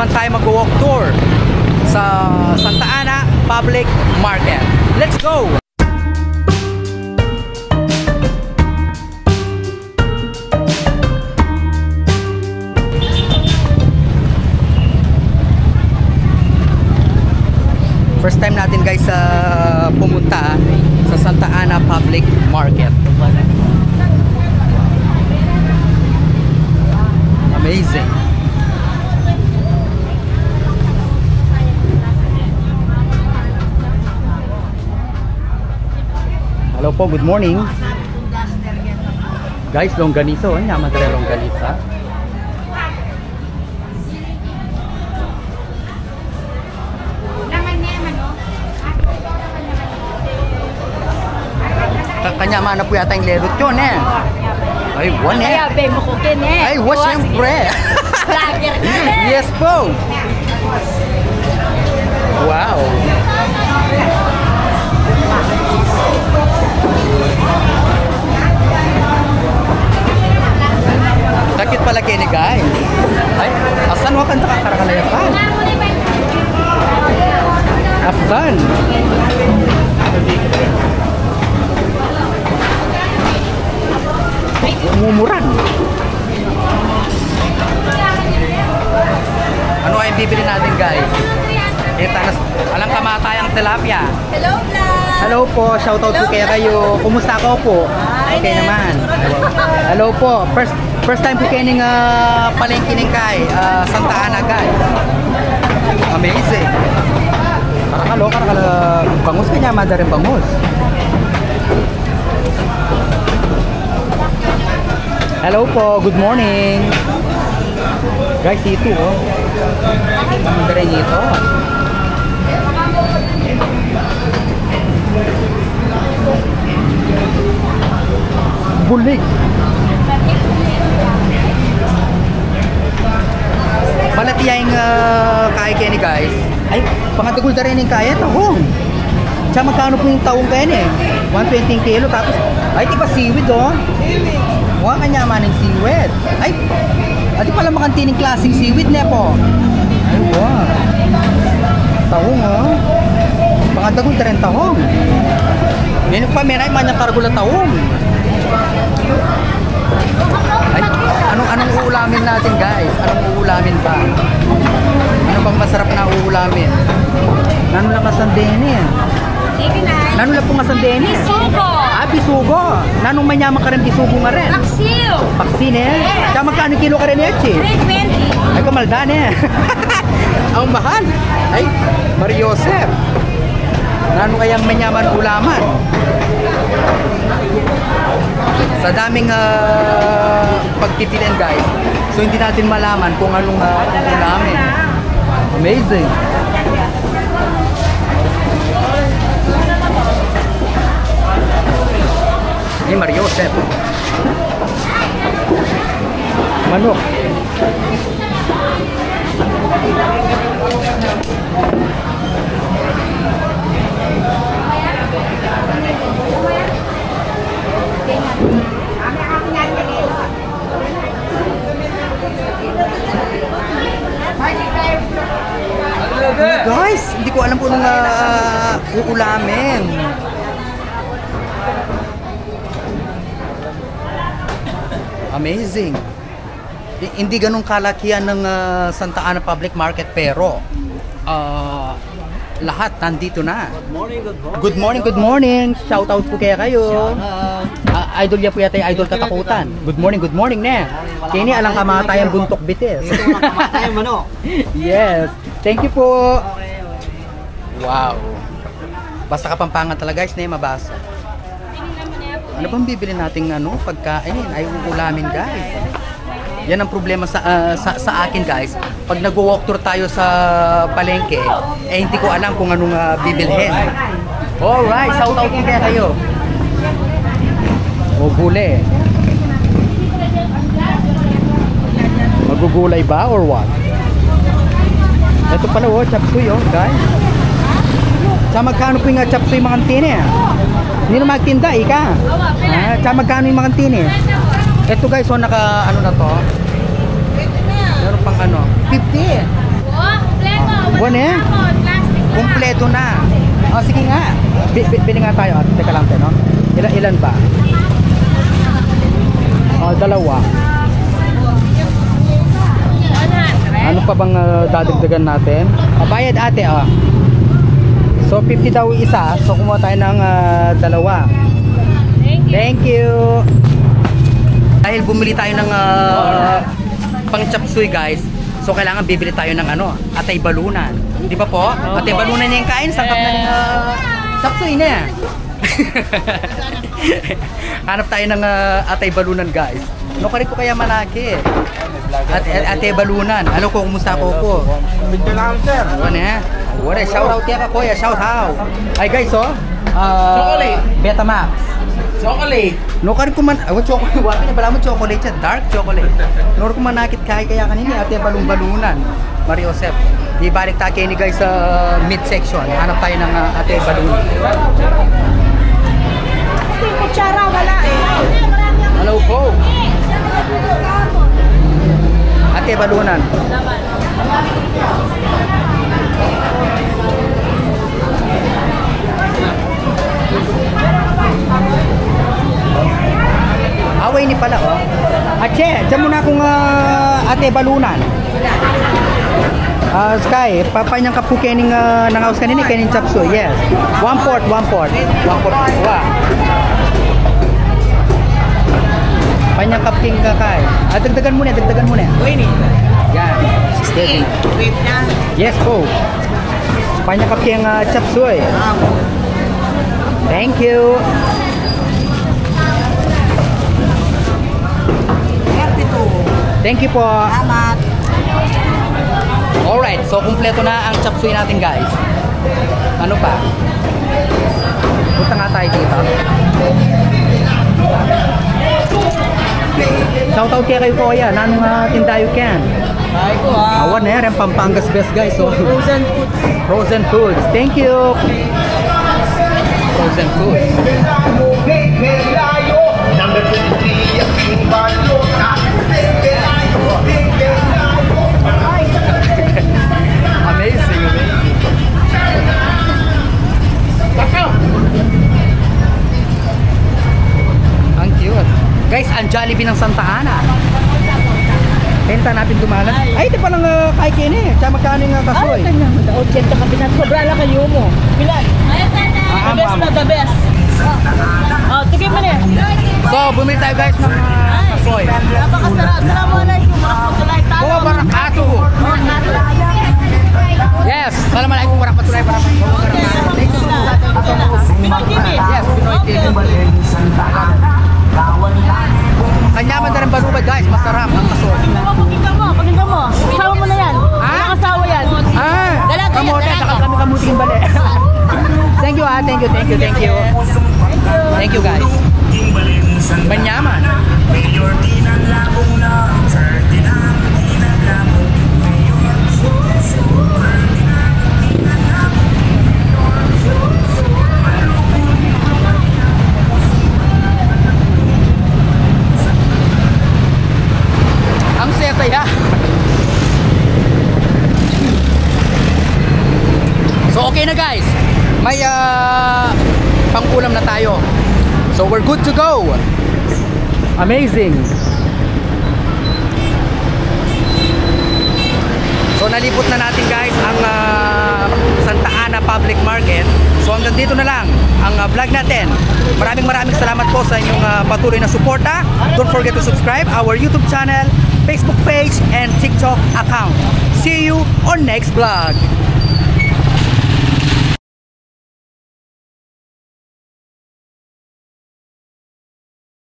naman tayo mag-walk tour sa Santa Ana Public Market. Let's go! First time natin guys pumunta sa Santa Ana Public Market. Amazing. Hello po, good morning. Guys, longganiso, nyaman tara longganisa. Kanya mana po yata yung lerot yun eh. Ay, one eh. Kaya be mo kukin eh. Ay, what siyempre. Yes po. Wow. Sakit pala kini guys. Ay, asan mo kan karakalayan pa? Asan? Umumuran. Ano ay bibili natin guys? Kita na alang kamatayang tilapia. Hello vlog. Hello po, shoutout po kayo. Kumusta ako po? Okay naman. Hello po. First time po kayo palengke kay Santa Ana guys. Amazing. Karakalo bangus kanya madarin bangus. Hello po, good morning. Guys, ito oh. Mandara ito. Bulig. Malatiya yung kaya ni guys. Ay, pangatagul na rin yung kaya. Tahong. Tsaka magkano po yung tahong kaya ni? 120 kilo. Tapos, ay, di ba seaweed oh? Seaweed. Huwag kanya man ng seaweed. Ay, adi pala makantining klaseng seaweed na po. Ay, wow. Tahong oh. Pangatagul na rin tahong. Ngayon pa, meron man yung karagul na tahong. Ay, anong uulamin natin guys? Anong uulamin ba? Ano bang masarap na uulamin? Nano lang kasandeni eh? Nano lang po kasandeni eh? Bisugo! Ah, bisugo! Nanong manyaman ka rin bisugo nga rin? Paksiw! Paksin eh? Kaya magkano kilo ka rin eh? 320! Ay, kamaldan eh! Ang mahal! Ay, Mariosep! Nano kayang manyaman ulaman? Sa daming pagpipilian guys, so hindi natin malaman kung anong ulamin. Amazing. Hey, Mariosep. Manok. Guys, hindi ko alam kung anong uulamin. Amazing. Hindi ganun kalakihan ng Santa Ana Public Market pero lahat nandito na. Good morning, good morning. Shout out po kayo. Idol niya po yata yung idol katakutan. Good morning ne. Kini alang kamatayang buntok bitis. Ito ang kamatayang manok. Yes. Thank you po. Wow. Basta Kapampangan talaga guys, na mabasa. Ano bang bibili nating pagkain ay uulamin guys? Yan ang problema sa akin guys. Pag nag-walk tour tayo sa palengke, hindi ko alam kung anong bibilhin. Alright, shout out din kaya kayo. O gulay. Magugulay ba or what? Ito pala chapsuy guys. Sa magkano po yung chapsuy mga tine? Hindi na magtinda, ika. Sa magkano yung mga tine? Ito guys, naka na to? Meron pang 50. Awan eh. Kumpleto na. Oh, sige nga. Bili nga tayo. Teka lang tayo, no? Ilan ba? Oh, 2. Ano pa bang dadagdagan natin? Bayad ate, oh. So 50 daw isa. So kumuha tayo ng 2. Thank you. Dahil bumili tayo ng pang chop suey guys. So kailangan bibili tayo ng atay balunan. Di ba po? Atay balunan niya yung kain. Sangkap na ng chop suey na. Hanap tayo ng atay balunan guys. No kari ko kaya malaki. Atay balunan. Ano ko kumusta ko po? Bigyan lang sir. Ano eh? Wala, shout out kaya ka kuya, shout out. Ay guys, Chocolate. Betamax. Chocolate. No karin ko man, chocolate, wala na pala mo chocolate yan, dark chocolate. No ko man nakit kaya kanina, ate balung-balunan. Mario Josep. Ibalik tayo ni guys sa mid-section. Hanap tayo ng ate balunan. Yung kutsara, wala eh. Hello po. Ate balunan. Away ni pala oh. Ache, dyan muna akong ate balunan. Sky, papanyang kapu kening nangaus kanini kening chapso. Yes. 1/4. 1/4 kuha. Panyang kapking kakay. Dagdagan muna. Wait. Yan. 68. Wait na. Yes po. Panyang kapking chapsoy. Thank you. Thank you po. Salamat. Alright, so kumpleto na ang chop suey natin guys. Ano pa? Punta nga tayo dito. Shoutout kaya kayo po yan. Anong tindayo can? Ay ko Awan na yan, Pampangas best guys. So, Frozen foods. frozen foods. Thank you. Frozen foods. Number 23, yung balo na Amazing. Ang cute. Guys, ang Jollibee ng Santa Ana. Benta natin dumalan. Ay, ito palang kay Kenny. Kaya magkano yung kasoy? Ay, kanya mo. Daot yan ka kabinat. Sobra lang kayo mo. Pilan. The best na the best. Oh, tigay mo na. So, bumili tayo guys ng kasoy. Napakasarap. Assalamualaikum warahmatullahi Oh, barakatuh. Yes, assalamualaikum warahmatullahi wabarakatuh. Pinoy TV. Yes, Pinoy TV. Kanyaman na rin balubad guys, masarap ang kasoy. Pakinggan mo. Asawa mo na yan. Walang asawa yan. Dalaga yan, kamote, dalaga. saka kami kamutingin bali. Thank you thank you. Thank you guys. Manyaman. Ang saya-saya. So okay na guys. May pang-ulam na tayo. So we're good to go. Amazing. So nalipot na natin guys ang Santa Ana Public Market. So hanggang dito na lang ang vlog natin. Maraming salamat po sa inyong patuloy na suporta. Don't forget to subscribe our YouTube channel, Facebook page, and TikTok account. See you on next vlog.